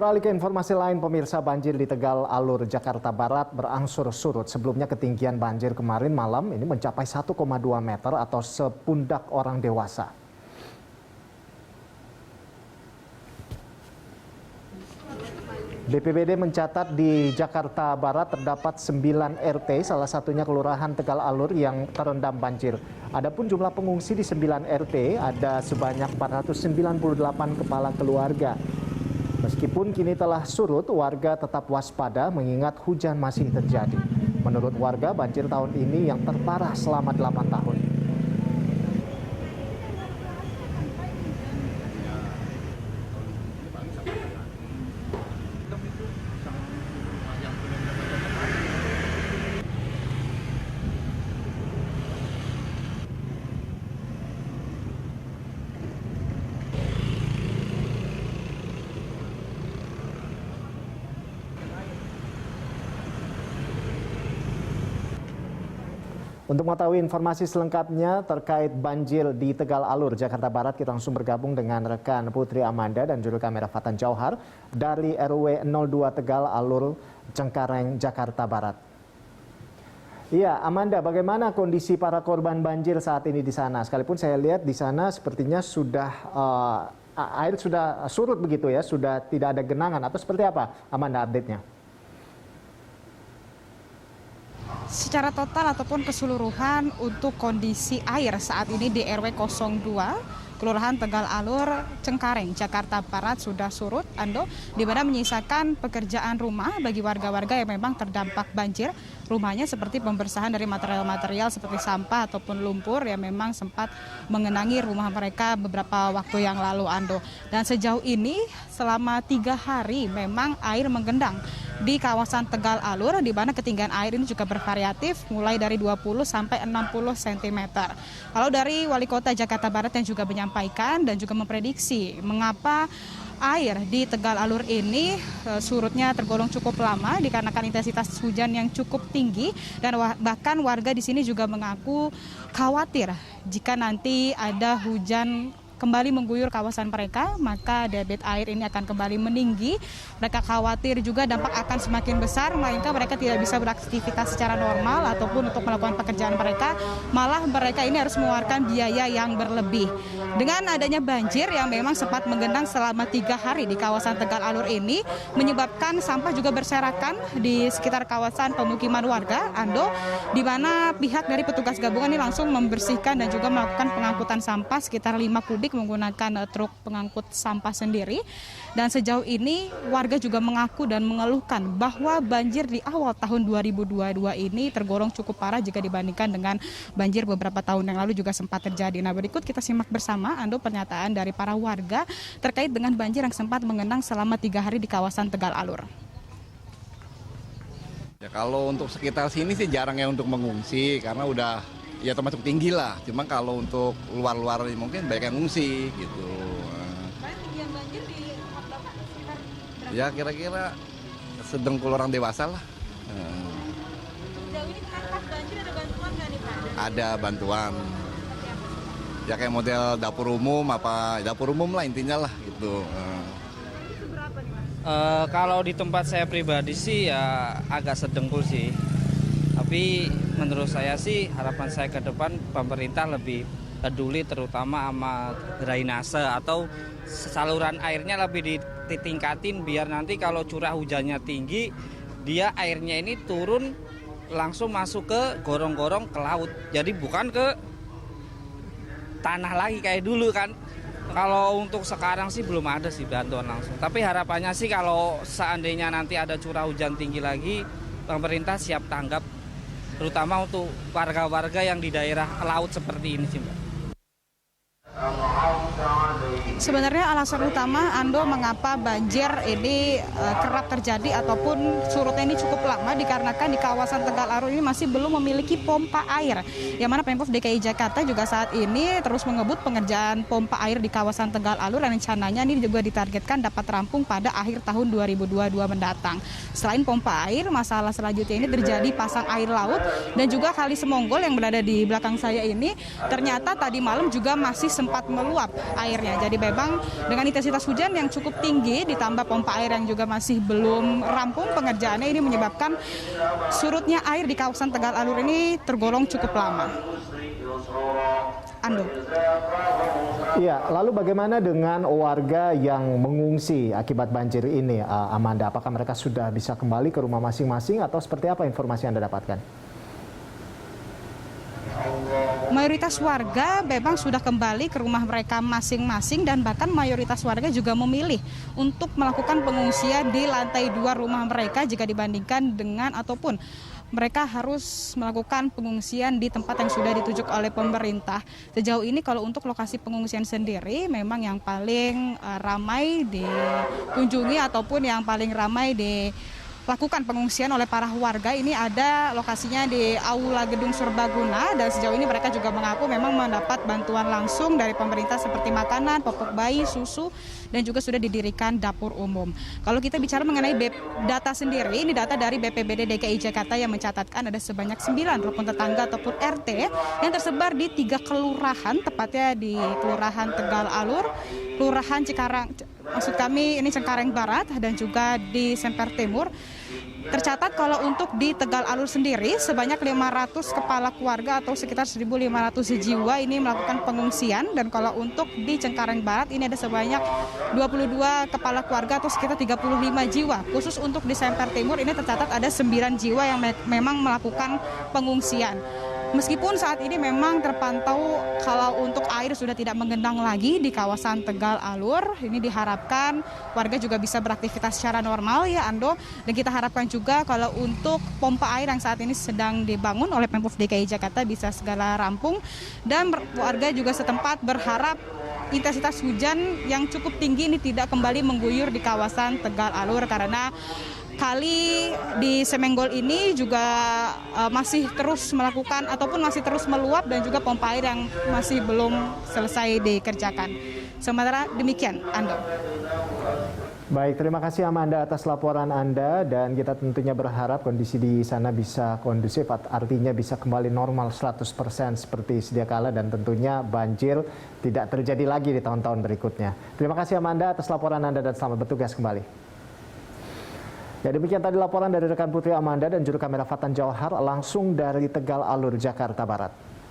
Beralih ke informasi lain, pemirsa, banjir di Tegal Alur, Jakarta Barat berangsur surut. Sebelumnya ketinggian banjir kemarin malam ini mencapai 1,2 meter atau sepundak orang dewasa. BPBD mencatat di Jakarta Barat terdapat 9 RT, salah satunya Kelurahan Tegal Alur yang terendam banjir. Adapun jumlah pengungsi di 9 RT ada sebanyak 498 kepala keluarga. Meskipun kini telah surut, warga tetap waspada mengingat hujan masih terjadi. Menurut warga, banjir tahun ini yang terparah selama 8 tahun. Untuk mengetahui informasi selengkapnya terkait banjir di Tegal Alur, Jakarta Barat, kita langsung bergabung dengan rekan Putri Amanda dan juru kamera Fatan Jauhar dari RW 02 Tegal Alur, Cengkareng, Jakarta Barat. Iya, Amanda, bagaimana kondisi para korban banjir saat ini di sana? Sekalipun saya lihat di sana sepertinya sudah air sudah surut begitu ya, sudah tidak ada genangan atau seperti apa, Amanda, update-nya? Secara total ataupun keseluruhan untuk kondisi air saat ini di RW 02 Kelurahan Tegal Alur, Cengkareng, Jakarta Barat sudah surut, Ando, di mana menyisakan pekerjaan rumah bagi warga-warga yang memang terdampak banjir. Rumahnya seperti pembersihan dari material-material seperti sampah ataupun lumpur yang memang sempat mengenangi rumah mereka beberapa waktu yang lalu, Ando. Dan sejauh ini selama 3 hari memang air menggendang di kawasan Tegal Alur, di mana ketinggian air ini juga bervariatif mulai dari 20 sampai 60 cm. Kalau dari Wali Kota Jakarta Barat yang juga menyampaikan dan juga memprediksi mengapa air di Tegal Alur ini surutnya tergolong cukup lama dikarenakan intensitas hujan yang cukup tinggi, dan bahkan warga di sini juga mengaku khawatir jika nanti ada hujan kembali mengguyur kawasan mereka, maka debit air ini akan kembali meninggi. Mereka khawatir juga dampak akan semakin besar, melainkan mereka tidak bisa beraktivitas secara normal ataupun untuk melakukan pekerjaan mereka, malah mereka ini harus mengeluarkan biaya yang berlebih. Dengan adanya banjir yang memang sempat menggenang selama 3 hari di kawasan Tegal Alur ini, menyebabkan sampah juga berserakan di sekitar kawasan pemukiman warga, Ando, di mana pihak dari petugas gabungan ini langsung membersihkan dan juga melakukan pengangkutan sampah sekitar 5 kubik menggunakan truk pengangkut sampah sendiri. Dan sejauh ini warga juga mengaku dan mengeluhkan bahwa banjir di awal tahun 2022 ini tergolong cukup parah jika dibandingkan dengan banjir beberapa tahun yang lalu juga sempat terjadi. Nah, berikut kita simak bersama, Ando, pernyataan dari para warga terkait dengan banjir yang sempat mengenang selama 3 hari di kawasan Tegal Alur. Ya, kalau untuk sekitar sini sih jarang ya untuk mengungsi karena udah ya termasuk tinggi lah. Cuma kalau untuk luar-luar mungkin banyak yang ngungsi gitu. Ketinggian banjir di tempat Bapak sekitar berapa? Ya kira-kira sedengkul orang dewasa lah. Sejauh ini kenapa banjir, ada bantuan nggak nih, Pak? Ada bantuan. Ya kayak model dapur umum lah intinya lah gitu. Itu berapa nih, Mas? Kalau di tempat saya pribadi sih ya agak sedengkul sih. Tapi menurut saya sih harapan saya ke depan pemerintah lebih peduli terutama sama drainase atau saluran airnya lebih ditingkatin biar nanti kalau curah hujannya tinggi dia airnya ini turun langsung masuk ke gorong-gorong ke laut. Jadi bukan ke tanah lagi kayak dulu kan. Kalau untuk sekarang sih belum ada sih bantuan langsung. Tapi harapannya sih kalau seandainya nanti ada curah hujan tinggi lagi, pemerintah siap tanggap, terutama untuk warga-warga yang di daerah laut seperti ini sih, Mbak. Sebenarnya alasan utama, Ando, mengapa banjir ini kerap terjadi ataupun surutnya ini cukup lama dikarenakan di kawasan Tegal Alur ini masih belum memiliki pompa air. Yang mana Pemprov DKI Jakarta juga saat ini terus mengebut pengerjaan pompa air di kawasan Tegal Alur dan rencananya ini juga ditargetkan dapat rampung pada akhir tahun 2022 mendatang. Selain pompa air, masalah selanjutnya ini terjadi pasang air laut dan juga Kali Semonggol yang berada di belakang saya ini ternyata tadi malam juga masih sempat meluap airnya. Jadi memang dengan intensitas hujan yang cukup tinggi ditambah pompa air yang juga masih belum rampung pengerjaannya, ini menyebabkan surutnya air di kawasan Tegal Alur ini tergolong cukup lama. Ando. Iya, lalu bagaimana dengan warga yang mengungsi akibat banjir ini, Amanda? Apakah mereka sudah bisa kembali ke rumah masing-masing atau seperti apa informasi yang Anda dapatkan? Mayoritas warga memang sudah kembali ke rumah mereka masing-masing dan bahkan mayoritas warga juga memilih untuk melakukan pengungsian di lantai 2 rumah mereka jika dibandingkan dengan ataupun mereka harus melakukan pengungsian di tempat yang sudah ditunjuk oleh pemerintah. Sejauh ini kalau untuk lokasi pengungsian sendiri memang yang paling ramai dikunjungi ataupun yang paling ramai dilakukan pengungsian oleh para warga ini ada lokasinya di Aula Gedung Serbaguna, dan sejauh ini mereka juga mengaku memang mendapat bantuan langsung dari pemerintah seperti makanan, popok bayi, susu, dan juga sudah didirikan dapur umum. Kalau kita bicara mengenai data sendiri, ini data dari BPBD DKI Jakarta yang mencatatkan ada sebanyak 9 rukun tetangga ataupun RT yang tersebar di 3 kelurahan, tepatnya di Kelurahan Tegal Alur, Kelurahan Cikarang, maksud kami ini Cengkareng Barat, dan juga di Semper Timur. Tercatat kalau untuk di Tegal Alur sendiri sebanyak 500 kepala keluarga atau sekitar 1.500 jiwa ini melakukan pengungsian, dan kalau untuk di Cengkareng Barat ini ada sebanyak 22 kepala keluarga atau sekitar 35 jiwa. Khusus untuk di Semper Timur ini tercatat ada 9 jiwa yang memang melakukan pengungsian. Meskipun saat ini memang terpantau kalau untuk air sudah tidak menggenang lagi di kawasan Tegal Alur, ini diharapkan warga juga bisa beraktivitas secara normal ya Ando. Dan kita harapkan juga kalau untuk pompa air yang saat ini sedang dibangun oleh Pemprov DKI Jakarta bisa segala rampung. Dan warga juga setempat berharap intensitas hujan yang cukup tinggi ini tidak kembali mengguyur di kawasan Tegal Alur, karena kali di Semenggol ini juga masih terus melakukan ataupun masih terus meluap, dan juga pompa air yang masih belum selesai dikerjakan. Sementara demikian, Ando. Baik, terima kasih Amanda atas laporan Anda, dan kita tentunya berharap kondisi di sana bisa kondusif, artinya bisa kembali normal 100% seperti sedia kala, dan tentunya banjir tidak terjadi lagi di tahun-tahun berikutnya. Terima kasih Amanda atas laporan Anda dan selamat bertugas kembali. Ya, demikian tadi laporan dari rekan Putri Amanda dan juru kamera Fatan Jauhar langsung dari Tegal Alur, Jakarta Barat.